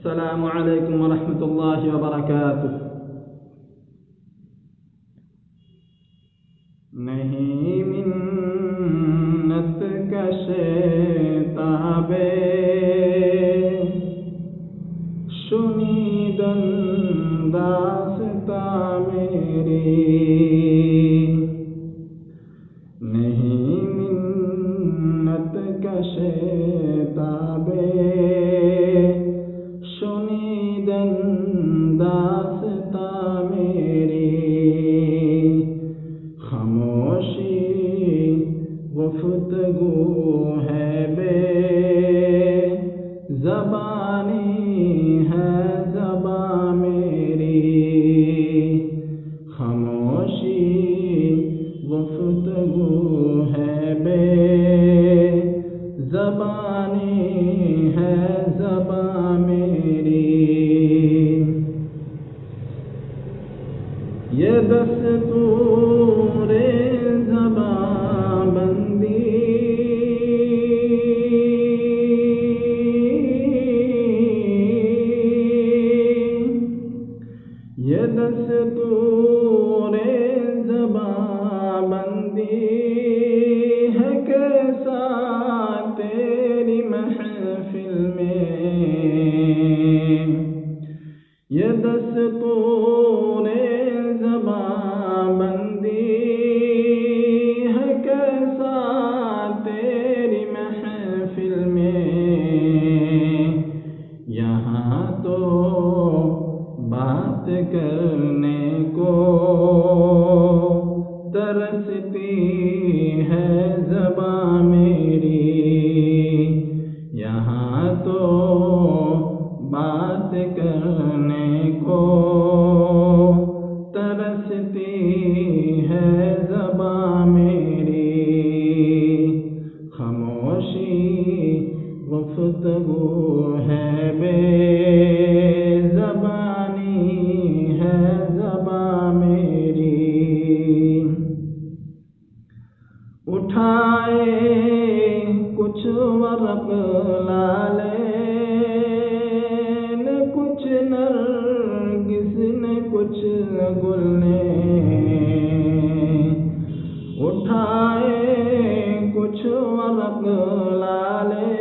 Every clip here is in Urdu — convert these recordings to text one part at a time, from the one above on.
السلام عليكم ورحمة الله وبركاته. نہیں منت کشے تابے شنیدن داستاں میری، نہیں منت کشے تابے شنیدن داستاں میری، خاموشی گفتگو ہے بے زبانی ہے زباں میری، خاموشی گفتگو ہے بے زبانی ہے زباں میری، یہ دستور زبان بندی یہ دستور زبان بندی ہے کیسا تیری محفل میں، یہ دستور زبان بندی ہے کیسا تیری محفل میں، یہاں تو بات کرنے کو ترستی ہے زبان میری، یہاں تو بات کرنے کو ترستی ہے زبان میری، خاموشی گفتگو ہے بے زبانی ہے زبان میری، اٹھائے کچھ ورق لالے نے کچھ نرگس نے کچھ گل نے، اٹھائے کچھ ورق لالے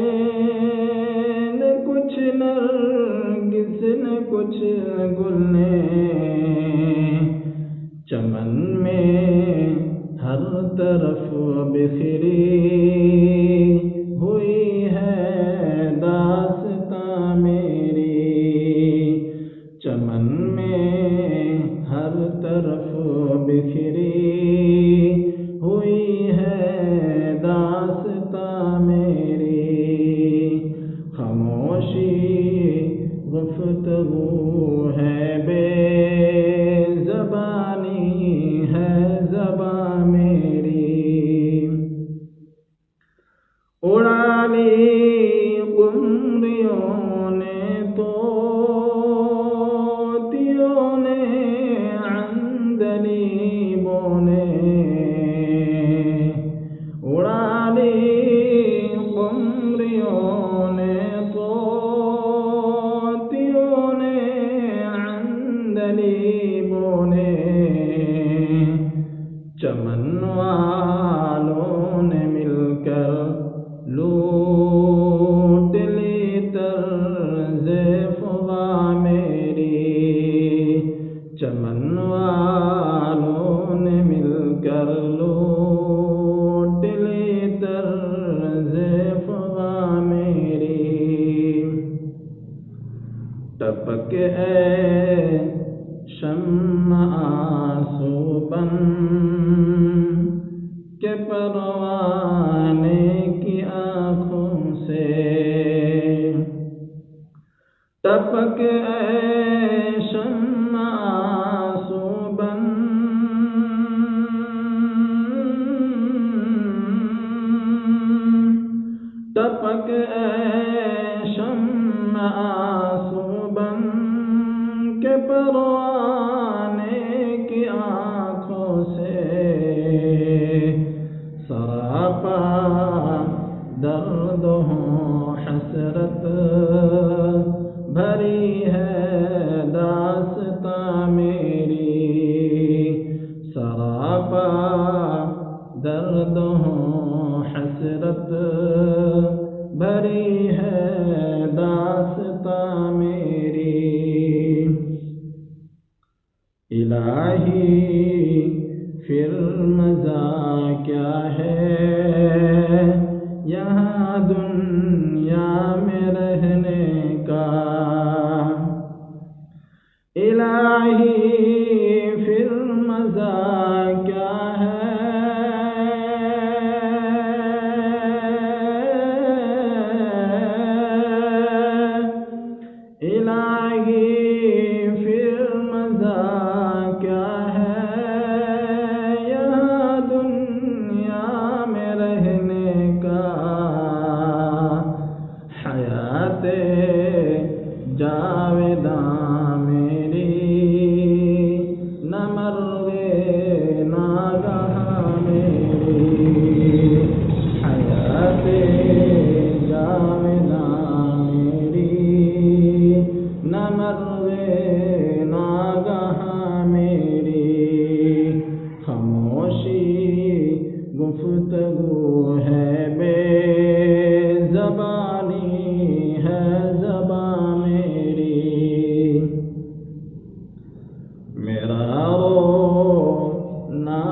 نے کچھ نرگس نے کچھ گل نے، چمن میں ہر طرف بکھری ہوئی ہے داستاں میری، چمن میں ہر طرف بکھری ہوئی ہے داستاں میری، خاموشی گفتگو ہے بے زبانی ہے زبان میری، اڑا لی قمریوں نے طوطیوں نے عندلیبوں نے، اڑا لی قمریوں نے طوطیوں نے عندلیبوں نے، چمن والوں نے مل کر لوٹ لی طرز فغاں میری، چمن والوں نے مل کر لوٹ لی طرز فغاں میری، ٹپک اے شمع آنسو بن کے پروانے کی آنکھوں سے، ٹپک اے شمع آنسو بن ٹپک اے شمع آنسو بن کے پروانے کی آنکھوں سے، سراپا درد ہوں حسرت بھری بھری ہے داستاں میری، سراپا درد ہوں حسرت بھری ہے داستاں میری۔ الہی پھر مزہ کیا ہے یہاں دنیا میں رہنے کا، الہی پھر مزہ کیا ہے الہی پھر مزہ کیا ہے یہاں دنیا میں رہنے کا، حیات جاویداں میری نہ مرغ ناگہاں میری، حیات جاویداں میری نہ مرغ ناگہاں میری، خاموشی گفتگو ہے بے زبانی ہے زبان میری، میرا رونا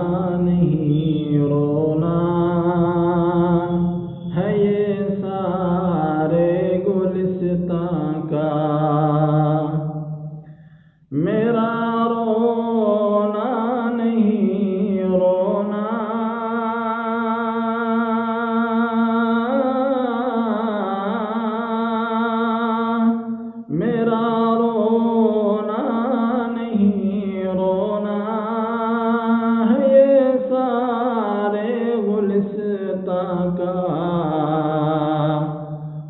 نہیں رونا ہے یہ سارے گلستاں کا، میرا رونا نہیں رونا میرا رونا نہیں رونا ہے یہ سارے گلستاں کا،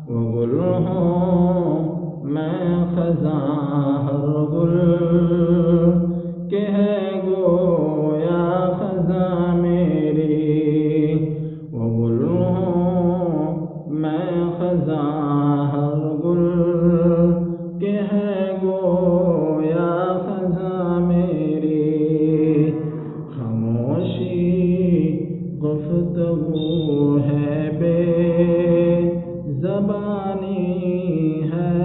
وہ گل ہوں میں خزاں ہر گل کہ ہے گویا خزاں میری، وہ گل ہوں میں خزاں ہر گل کہ ہے گویا خزاں میری، خاموشی گفتگو ہے بے زبانی ہے